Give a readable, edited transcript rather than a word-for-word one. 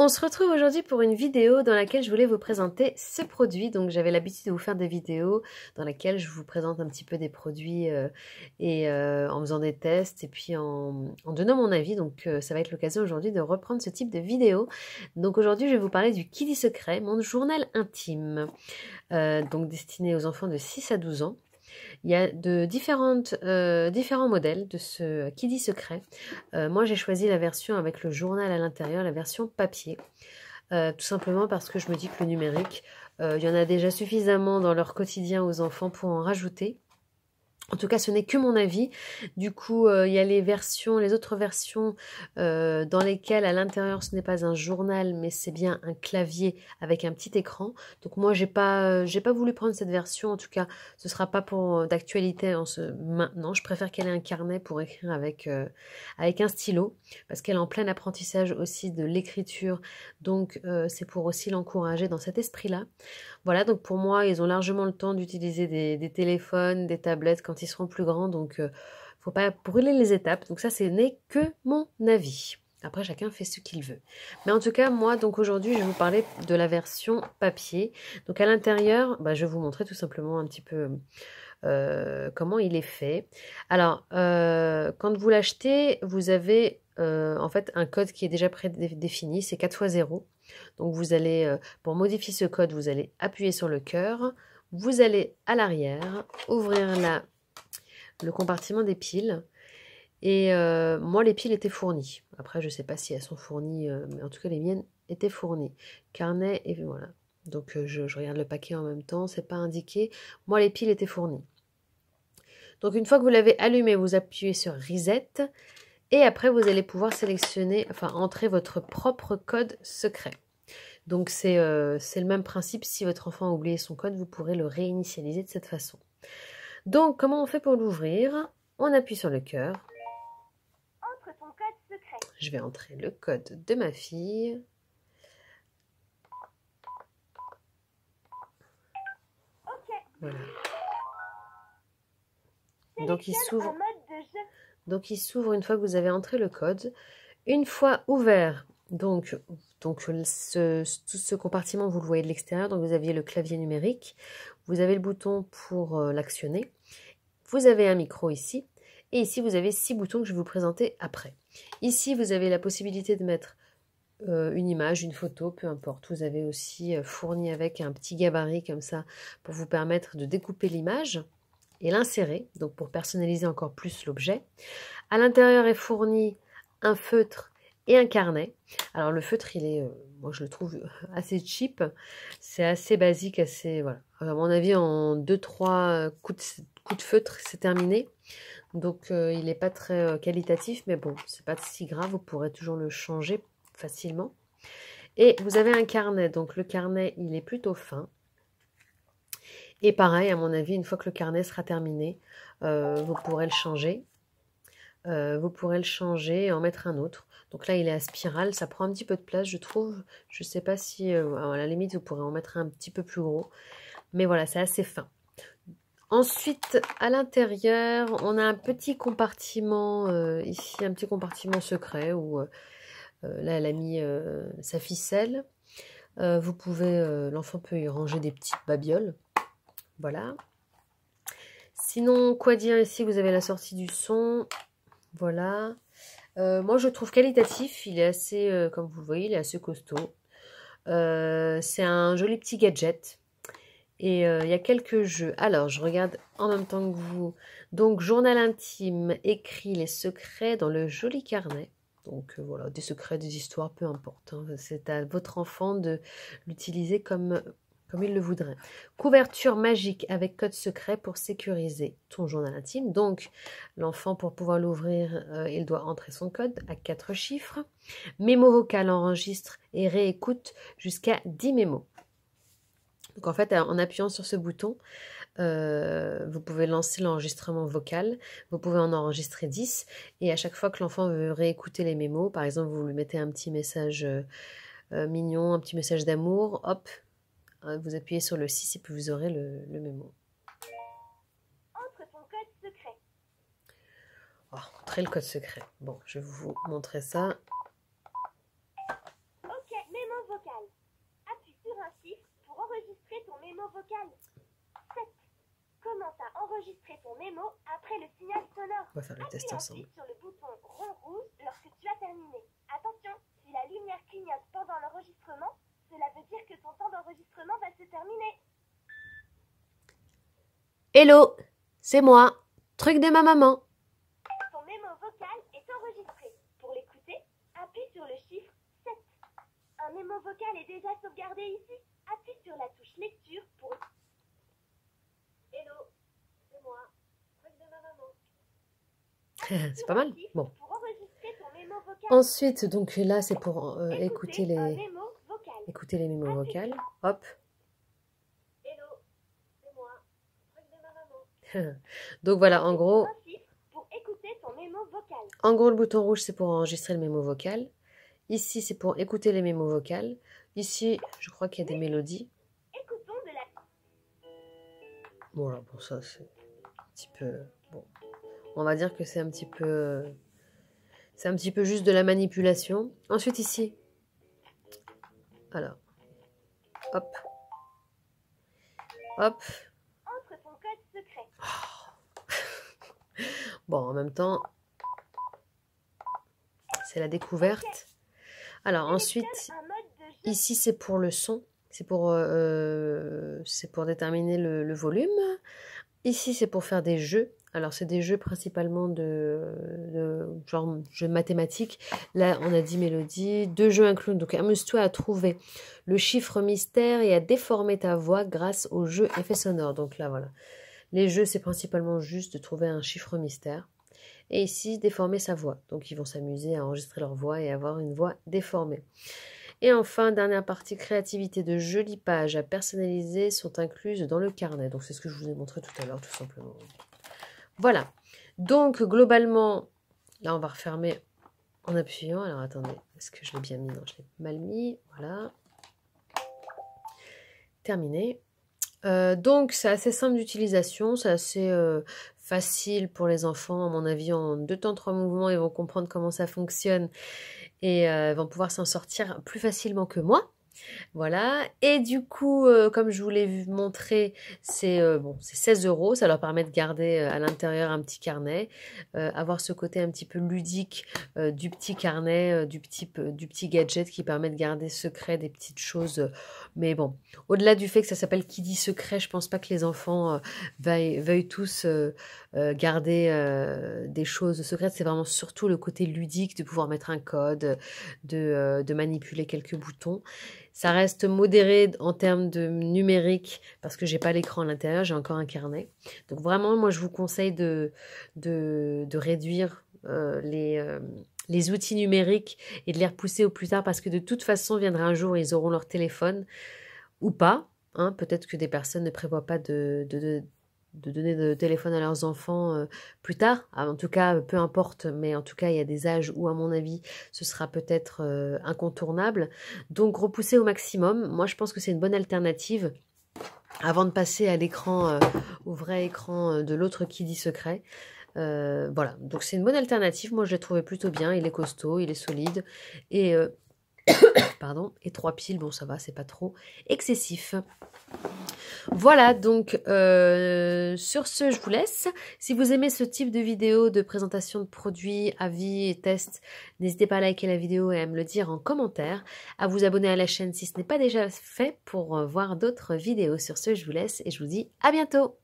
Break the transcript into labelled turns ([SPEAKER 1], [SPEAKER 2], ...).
[SPEAKER 1] On se retrouve aujourd'hui pour une vidéo dans laquelle je voulais vous présenter ce produit. Donc j'avais l'habitude de vous faire des vidéos dans lesquelles je vous présente un petit peu des produits en faisant des tests et puis en donnant mon avis. Donc ça va être l'occasion aujourd'hui de reprendre ce type de vidéo. Donc aujourd'hui je vais vous parler du Kiddy Secret, mon journal intime, donc destiné aux enfants de 6 à 12 ans. Il y a de différents modèles de ce Kiddy Secret. Moi, j'ai choisi la version avec le journal à l'intérieur, la version papier. Tout simplement parce que je me dis que le numérique, il y en a déjà suffisamment dans leur quotidien aux enfants pour en rajouter. En tout cas, ce n'est que mon avis. Du coup, il y a les autres versions dans lesquelles, à l'intérieur, ce n'est pas un journal, mais c'est bien un clavier avec un petit écran. Donc moi, j'ai pas voulu prendre cette version. En tout cas, ce sera pas pour d'actualité maintenant. Je préfère qu'elle ait un carnet pour écrire avec un stylo, parce qu'elle est en plein apprentissage aussi de l'écriture. Donc, c'est pour aussi l'encourager dans cet esprit-là. Voilà, donc pour moi, ils ont largement le temps d'utiliser des téléphones, des tablettes quand ils seront plus grands, donc faut pas brûler les étapes. Donc ça, ce n'est que mon avis. Après, chacun fait ce qu'il veut. Mais en tout cas, moi, donc aujourd'hui, je vais vous parler de la version papier. Donc à l'intérieur, je vais vous montrer tout simplement un petit peu comment il est fait. Alors, quand vous l'achetez, vous avez en fait un code qui est déjà prédéfini, c'est 4 x 0. Donc vous allez, pour modifier ce code, vous allez appuyer sur le cœur, vous allez à l'arrière, ouvrir le compartiment des piles. Et moi, les piles étaient fournies. Après, je ne sais pas si elles sont fournies, mais en tout cas, les miennes étaient fournies. Carnet, et voilà. Donc je regarde le paquet en même temps, c'est pas indiqué. Moi, les piles étaient fournies. Donc une fois que vous l'avez allumé, vous appuyez sur Reset. Et après, vous allez pouvoir sélectionner, entrer votre propre code secret. Donc c'est le même principe. Si votre enfant a oublié son code, vous pourrez le réinitialiser de cette façon. Donc, comment on fait pour l'ouvrir? On appuie sur le cœur.
[SPEAKER 2] Entre ton code secret.
[SPEAKER 1] Je vais entrer le code de ma fille.
[SPEAKER 2] Ok.
[SPEAKER 1] Voilà.
[SPEAKER 2] Donc il s'ouvre.
[SPEAKER 1] Donc il s'ouvre une fois que vous avez entré le code. Une fois ouvert, donc tout ce compartiment, vous le voyez de l'extérieur, donc vous aviez le clavier numérique, vous avez le bouton pour l'actionner, vous avez un micro ici, et ici vous avez 6 boutons que je vais vous présenter après. Ici vous avez la possibilité de mettre une image, une photo, peu importe. Vous avez aussi fourni avec un petit gabarit comme ça pour vous permettre de découper l'image et l'insérer, donc pour personnaliser encore plus l'objet. À l'intérieur est fourni un feutre et un carnet. Alors le feutre, il est, moi je le trouve assez cheap, c'est assez basique, assez, voilà. À mon avis, en 2-3 coups de feutre, c'est terminé. Donc il n'est pas très qualitatif, mais bon, c'est pas si grave, vous pourrez toujours le changer facilement. Et vous avez un carnet, donc le carnet, il est plutôt fin. Et pareil, à mon avis, une fois que le carnet sera terminé, vous pourrez le changer. Et en mettre un autre. Donc là, il est à spirale, ça prend un petit peu de place, je trouve. Je ne sais pas si, à la limite, vous pourrez en mettre un petit peu plus gros. Mais voilà, c'est assez fin. Ensuite, à l'intérieur, on a un petit compartiment, ici, un petit compartiment secret où là, elle a mis sa ficelle. L'enfant peut y ranger des petites babioles. Voilà. Sinon, quoi dire ici? Vous avez la sortie du son. Voilà. Moi, je trouve qualitatif. Il est assez, comme vous le voyez, il est assez costaud. C'est un joli petit gadget. Et il y a quelques jeux. Alors, je regarde en même temps que vous. Donc, journal intime, écrit les secrets dans le joli carnet. Donc, voilà, des secrets, des histoires, peu importe. Hein. C'est à votre enfant de l'utiliser comme il le voudrait. Couverture magique avec code secret pour sécuriser ton journal intime. Donc, l'enfant, pour pouvoir l'ouvrir, il doit entrer son code à 4 chiffres. Mémo vocal enregistre et réécoute jusqu'à 10 mémos. Donc, en fait, en appuyant sur ce bouton, vous pouvez lancer l'enregistrement vocal. Vous pouvez en enregistrer 10. Et à chaque fois que l'enfant veut réécouter les mémos, par exemple, vous lui mettez un petit message mignon, un petit message d'amour, hop, vous appuyez sur le 6 et puis vous aurez le mémo.
[SPEAKER 2] Entre ton code secret.
[SPEAKER 1] Oh, entrer le code secret. Bon, je vais vous montrer ça.
[SPEAKER 2] Ok, vocal. 7. Commence à enregistrer ton mémo après le signal sonore.
[SPEAKER 1] On va faire le test
[SPEAKER 2] Appuie
[SPEAKER 1] ensemble.
[SPEAKER 2] ensuite sur le bouton rond rouge lorsque tu as terminé. Attention, si la lumière clignote pendant l'enregistrement, cela veut dire que ton temps d'enregistrement va se terminer.
[SPEAKER 1] Hello, c'est moi, truc de ma maman.
[SPEAKER 2] Ton mémo vocal est enregistré. Pour l'écouter, appuie sur le chiffre 7. Un mémo vocal est déjà sauvegardé ici. Appuie sur la touche lecture pour... Hello, c'est moi, truc de ma maman.
[SPEAKER 1] C'est pas mal. Bon.
[SPEAKER 2] Pour enregistrer ton mémo vocal.
[SPEAKER 1] Ensuite, donc là, c'est pour écouter
[SPEAKER 2] un
[SPEAKER 1] les
[SPEAKER 2] mémo vocal.
[SPEAKER 1] mémos vocales. Hop.
[SPEAKER 2] Hello, c'est moi, truc de ma maman.
[SPEAKER 1] Donc voilà, en gros,
[SPEAKER 2] Un chiffre pour écouter ton mémo vocal.
[SPEAKER 1] le bouton rouge, c'est pour enregistrer le mémo vocal. Ici, c'est pour écouter les mémos vocales. Ici, je crois qu'il y a des mélodies.
[SPEAKER 2] Écoutons de la...
[SPEAKER 1] Voilà, pour ça, c'est un petit peu... Bon, on va dire que c'est un petit peu... C'est un petit peu juste de la manipulation. Ensuite, ici. Alors. Hop. Hop.
[SPEAKER 2] Entre ton code secret.
[SPEAKER 1] Bon, en même temps, c'est la découverte. Alors, ensuite,
[SPEAKER 2] Un mode de jeu.
[SPEAKER 1] ici, c'est pour le son. C'est pour déterminer le volume. Ici, c'est pour faire des jeux. Alors, c'est des jeux principalement de genre jeux mathématiques. Là, on a dit mélodie. 2 jeux inclus. Donc, amuse-toi à trouver le chiffre mystère et à déformer ta voix grâce au jeu effet sonore. Donc là, voilà. Les jeux, c'est principalement juste de trouver un chiffre mystère. Et ici, déformer sa voix. Donc, ils vont s'amuser à enregistrer leur voix et avoir une voix déformée. Et enfin, dernière partie, créativité de jolies pages à personnaliser sont incluses dans le carnet. Donc, c'est ce que je vous ai montré tout à l'heure, tout simplement. Voilà. Donc, globalement, là, on va refermer en appuyant. Alors, attendez, est-ce que je l'ai bien mis? Non, je l'ai mal mis. Voilà. Terminé. Donc, c'est assez simple d'utilisation. C'est assez facile pour les enfants. À mon avis, en 2 temps, 3 mouvements, ils vont comprendre comment ça fonctionne. Et vont pouvoir s'en sortir plus facilement que moi. Voilà. Et du coup, comme je vous l'ai montré, c'est bon, c'est 16 €. Ça leur permet de garder à l'intérieur un petit carnet, avoir ce côté un petit peu ludique du petit carnet, du petit gadget qui permet de garder secret des petites choses. Mais bon, au-delà du fait que ça s'appelle qui dit secret, je pense pas que les enfants veuillent tous garder des choses secrètes. C'est vraiment surtout le côté ludique de pouvoir mettre un code, de manipuler quelques boutons. Ça reste modéré en termes de numérique parce que j'ai pas l'écran à l'intérieur, j'ai encore un carnet. Donc vraiment, moi, je vous conseille de réduire les outils numériques et de les repousser au plus tard parce que de toute façon, viendra un jour, ils auront leur téléphone ou pas. Hein, peut-être que des personnes ne prévoient pas de donner de téléphone à leurs enfants plus tard. En tout cas, peu importe, mais en tout cas, il y a des âges où, à mon avis, ce sera peut-être incontournable. Donc, repousser au maximum. Moi, je pense que c'est une bonne alternative avant de passer à l'écran, au vrai écran de l'autre qui dit secret. Voilà, donc c'est une bonne alternative. Moi, je l'ai trouvé plutôt bien. Il est costaud, il est solide. Et, pardon, et 3 piles, bon, ça va, c'est pas trop excessif. Voilà, donc sur ce, je vous laisse. Si vous aimez ce type de vidéo de présentation de produits, avis et tests, n'hésitez pas à liker la vidéo et à me le dire en commentaire, à vous abonner à la chaîne si ce n'est pas déjà fait pour voir d'autres vidéos. Sur ce, je vous laisse et je vous dis à bientôt.